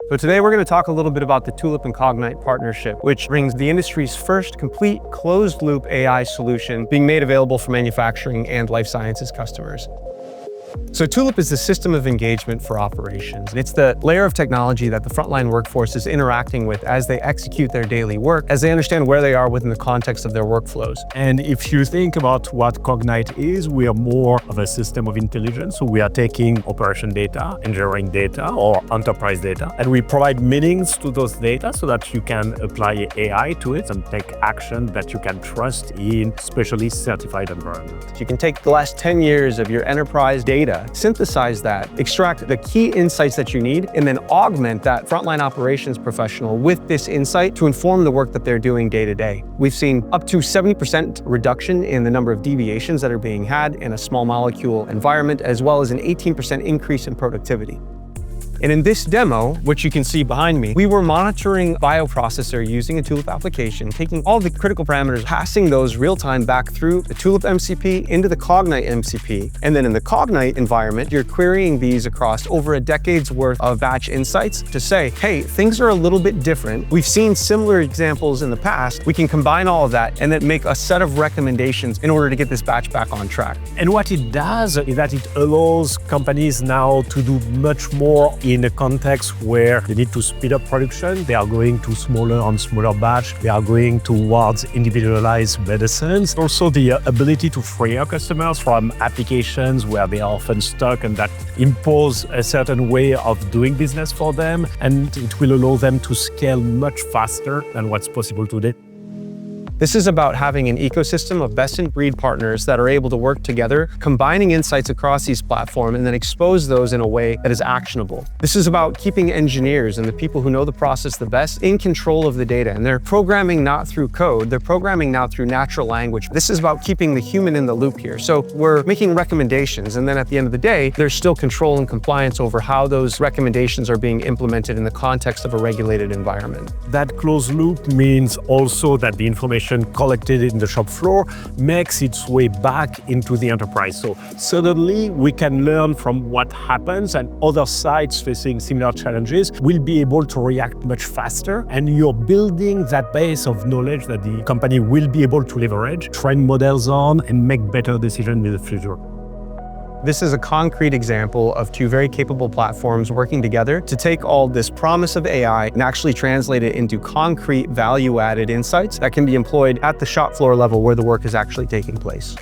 So today we're going to talk a little bit about the Tulip and Cognite partnership, which brings the industry's first complete closed-loop AI solution being made available for manufacturing and life sciences customers. So Tulip is the system of engagement for operations. It's the layer of technology that the frontline workforce is interacting with as they execute their daily work, as they understand where they are within the context of their workflows. And if you think about what Cognite is, we are more of a system of intelligence. So we are taking operation data, engineering data, or enterprise data, and we provide meanings to those data so that you can apply AI to it and take action that you can trust in specially certified environment. You can take the last 10 years of your enterprise data, synthesize that, extract the key insights that you need, and then augment that frontline operations professional with this insight to inform the work that they're doing day to day. We've seen up to 70% reduction in the number of deviations that are being had in a small molecule environment, as well as an 18% increase in productivity. And in this demo, which you can see behind me, we were monitoring bioprocessor using a Tulip application, taking all the critical parameters, passing those real-time back through the Tulip MCP into the Cognite MCP. And then in the Cognite environment, you're querying these across over a decade's worth of batch insights to say, hey, things are a little bit different. We've seen similar examples in the past. We can combine all of that and then make a set of recommendations in order to get this batch back on track. And what it does is that it allows companies now to do much more in a context where they need to speed up production. They are going to smaller and smaller batch. They are going towards individualized medicines. Also the ability to free our customers from applications where they are often stuck and that impose a certain way of doing business for them. And it will allow them to scale much faster than what's possible today. This is about having an ecosystem of best-in-breed partners that are able to work together, combining insights across these platforms, and then expose those in a way that is actionable. This is about keeping engineers and the people who know the process the best in control of the data. And they're programming not through code, they're programming now through natural language. This is about keeping the human in the loop here. So we're making recommendations, and then at the end of the day, there's still control and compliance over how those recommendations are being implemented in the context of a regulated environment. That closed loop means also that the information collected in the shop floor makes its way back into the enterprise. So suddenly we can learn from what happens, and other sites facing similar challenges will be able to react much faster. And you're building that base of knowledge that the company will be able to leverage, train models on, and make better decisions in the future. This is a concrete example of two very capable platforms working together to take all this promise of AI and actually translate it into concrete value-added insights that can be employed at the shop floor level where the work is actually taking place.